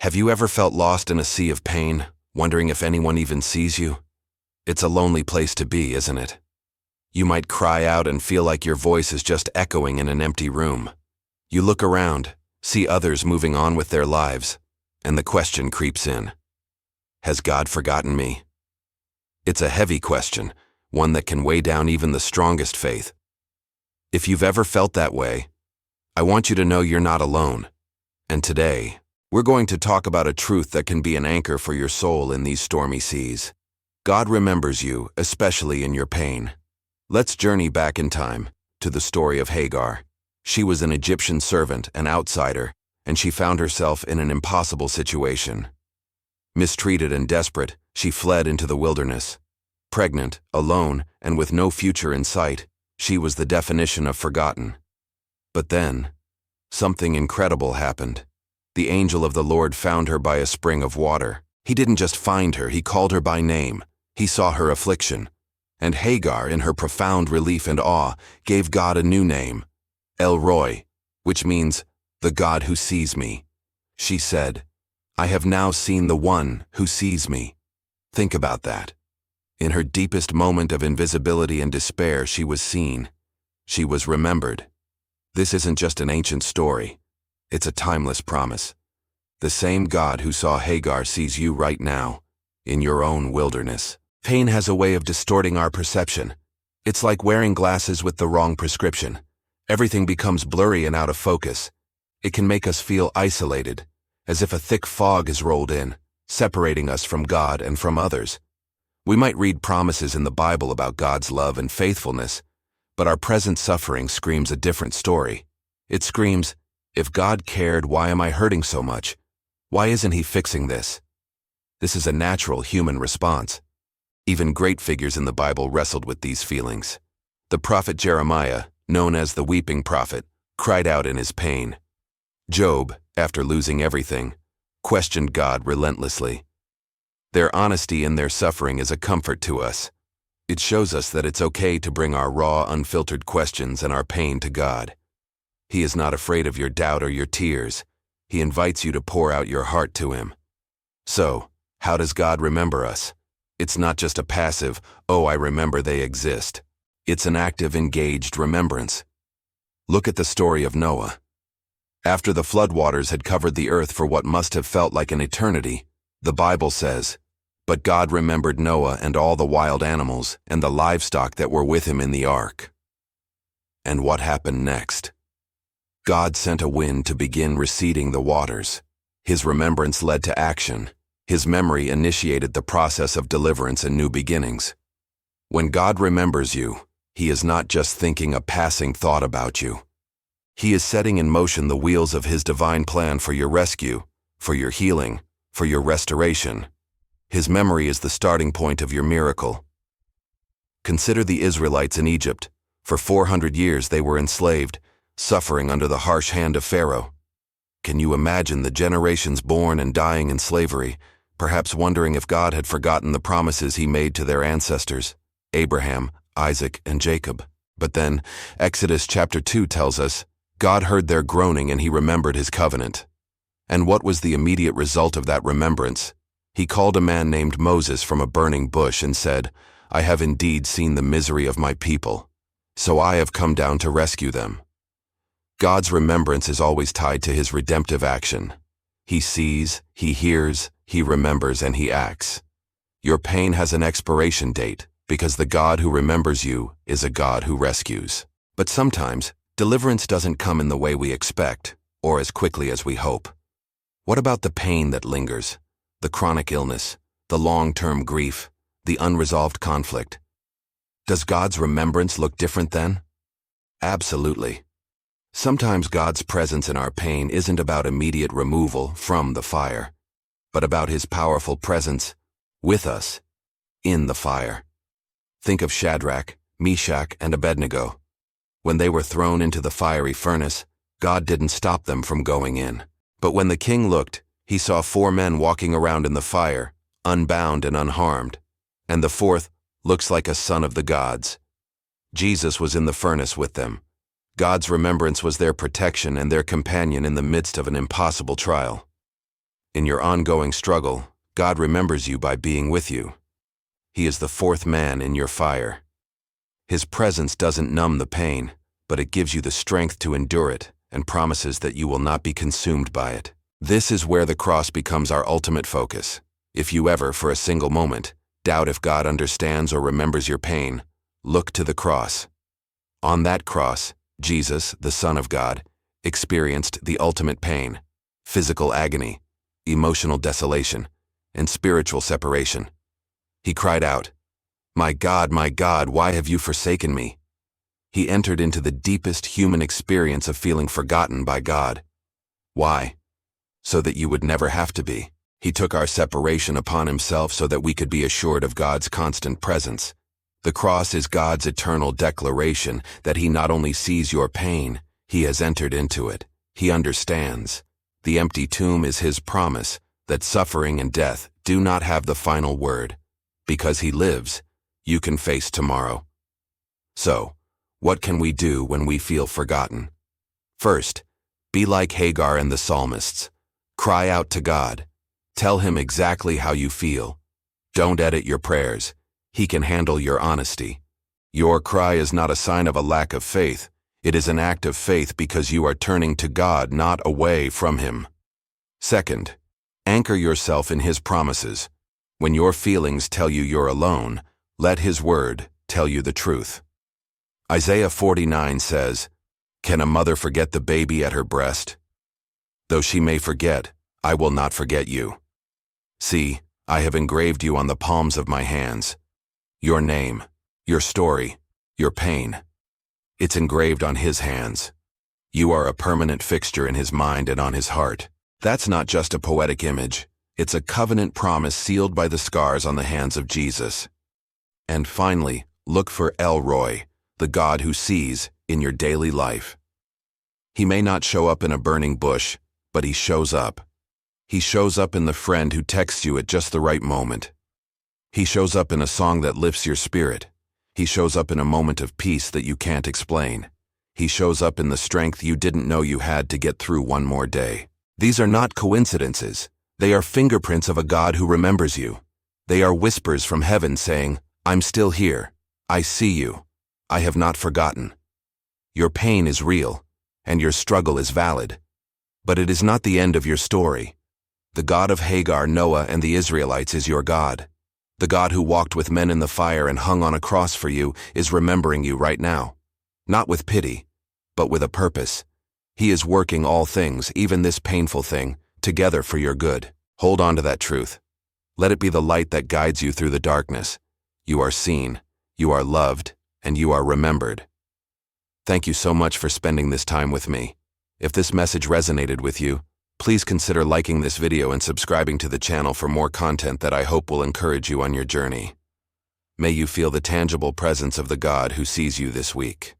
Have you ever felt lost in a sea of pain, wondering if anyone even sees you? It's a lonely place to be, isn't it? You might cry out and feel like your voice is just echoing in an empty room. You look around, see others moving on with their lives, and the question creeps in. Has God forgotten me? It's a heavy question, one that can weigh down even the strongest faith. If you've ever felt that way, I want you to know you're not alone. And today, we're going to talk about a truth that can be an anchor for your soul in these stormy seas. God remembers you, especially in your pain. Let's journey back in time to the story of Hagar. She was an Egyptian servant, an outsider, and she found herself in an impossible situation. Mistreated and desperate, she fled into the wilderness. Pregnant, alone, and with no future in sight, she was the definition of forgotten. But then, something incredible happened. The angel of the Lord found her by a spring of water. He didn't just find her, he called her by name. He saw her affliction. And Hagar, in her profound relief and awe, gave God a new name, El Roi, which means, the God who sees me. She said, I have now seen the one who sees me. Think about that. In her deepest moment of invisibility and despair, she was seen. She was remembered. This isn't just an ancient story. It's a timeless promise. The same God who saw Hagar sees you right now, in your own wilderness. Pain has a way of distorting our perception. It's like wearing glasses with the wrong prescription. Everything becomes blurry and out of focus. It can make us feel isolated, as if a thick fog is rolled in, separating us from God and from others. We might read promises in the Bible about God's love and faithfulness, but our present suffering screams a different story. It screams, if God cared, why am I hurting so much? Why isn't he fixing this? This is a natural human response. Even great figures in the Bible wrestled with these feelings. The prophet Jeremiah, known as the weeping prophet, cried out in his pain. Job, after losing everything, questioned God relentlessly. Their honesty in their suffering is a comfort to us. It shows us that it's okay to bring our raw, unfiltered questions and our pain to God. He is not afraid of your doubt or your tears. He invites you to pour out your heart to him. So, how does God remember us? It's not just a passive, oh, I remember they exist. It's an active, engaged remembrance. Look at the story of Noah. After the floodwaters had covered the earth for what must have felt like an eternity, the Bible says, but God remembered Noah and all the wild animals and the livestock that were with him in the ark. And what happened next? God sent a wind to begin receding the waters. His remembrance led to action. His memory initiated the process of deliverance and new beginnings. When God remembers you, he is not just thinking a passing thought about you. He is setting in motion the wheels of his divine plan for your rescue, for your healing, for your restoration. His memory is the starting point of your miracle. Consider the Israelites in Egypt. For 400 years they were enslaved, suffering under the harsh hand of Pharaoh. Can you imagine the generations born and dying in slavery, perhaps wondering if God had forgotten the promises he made to their ancestors, Abraham, Isaac, and Jacob? But then, Exodus chapter 2 tells us, God heard their groaning and he remembered his covenant. And what was the immediate result of that remembrance? He called a man named Moses from a burning bush and said, I have indeed seen the misery of my people, so I have come down to rescue them. God's remembrance is always tied to his redemptive action. He sees, he hears, he remembers, and he acts. Your pain has an expiration date because the God who remembers you is a God who rescues. But sometimes, deliverance doesn't come in the way we expect or as quickly as we hope. What about the pain that lingers, the chronic illness, the long-term grief, the unresolved conflict? Does God's remembrance look different then? Absolutely. Sometimes God's presence in our pain isn't about immediate removal from the fire, but about his powerful presence with us in the fire. Think of Shadrach, Meshach, and Abednego. When they were thrown into the fiery furnace, God didn't stop them from going in. But when the king looked, he saw 4 men walking around in the fire, unbound and unharmed, and the 4th looks like a son of the gods. Jesus was in the furnace with them. God's remembrance was their protection and their companion in the midst of an impossible trial. In your ongoing struggle, God remembers you by being with you. He is the fourth man in your fire. His presence doesn't numb the pain, but it gives you the strength to endure it and promises that you will not be consumed by it. This is where the cross becomes our ultimate focus. If you ever, for a single moment, doubt if God understands or remembers your pain, look to the cross. On that cross, Jesus, the Son of God, experienced the ultimate pain, physical agony, emotional desolation, and spiritual separation. He cried out, my God, why have you forsaken me?" He entered into the deepest human experience of feeling forgotten by God. Why? So that you would never have to be. He took our separation upon himself so that we could be assured of God's constant presence. The cross is God's eternal declaration that he not only sees your pain, he has entered into it. He understands. The empty tomb is his promise that suffering and death do not have the final word. Because he lives, you can face tomorrow. So, what can we do when we feel forgotten? First, be like Hagar and the psalmists. Cry out to God. Tell him exactly how you feel. Don't edit your prayers. He can handle your honesty. Your cry is not a sign of a lack of faith. It is an act of faith because you are turning to God, not away from him. Second, anchor yourself in his promises. When your feelings tell you you're alone, let his word tell you the truth. Isaiah 49 says, "Can a mother forget the baby at her breast? Though she may forget, I will not forget you. See, I have engraved you on the palms of my hands. Your name, your story, your pain. It's engraved on his hands. You are a permanent fixture in his mind and on his heart." That's not just a poetic image. It's a covenant promise sealed by the scars on the hands of Jesus. And finally, look for El Roi, the God who sees, in your daily life. He may not show up in a burning bush, but he shows up. He shows up in the friend who texts you at just the right moment. He shows up in a song that lifts your spirit. He shows up in a moment of peace that you can't explain. He shows up in the strength you didn't know you had to get through one more day. These are not coincidences. They are fingerprints of a God who remembers you. They are whispers from heaven saying, "I'm still here. I see you. I have not forgotten." Your pain is real, and your struggle is valid. But it is not the end of your story. The God of Hagar, Noah, and the Israelites is your God. The God who walked with men in the fire and hung on a cross for you is remembering you right now. Not with pity, but with a purpose. He is working all things, even this painful thing, together for your good. Hold on to that truth. Let it be the light that guides you through the darkness. You are seen, you are loved, and you are remembered. Thank you so much for spending this time with me. If this message resonated with you, please consider liking this video and subscribing to the channel for more content that I hope will encourage you on your journey. May you feel the tangible presence of the God who sees you this week.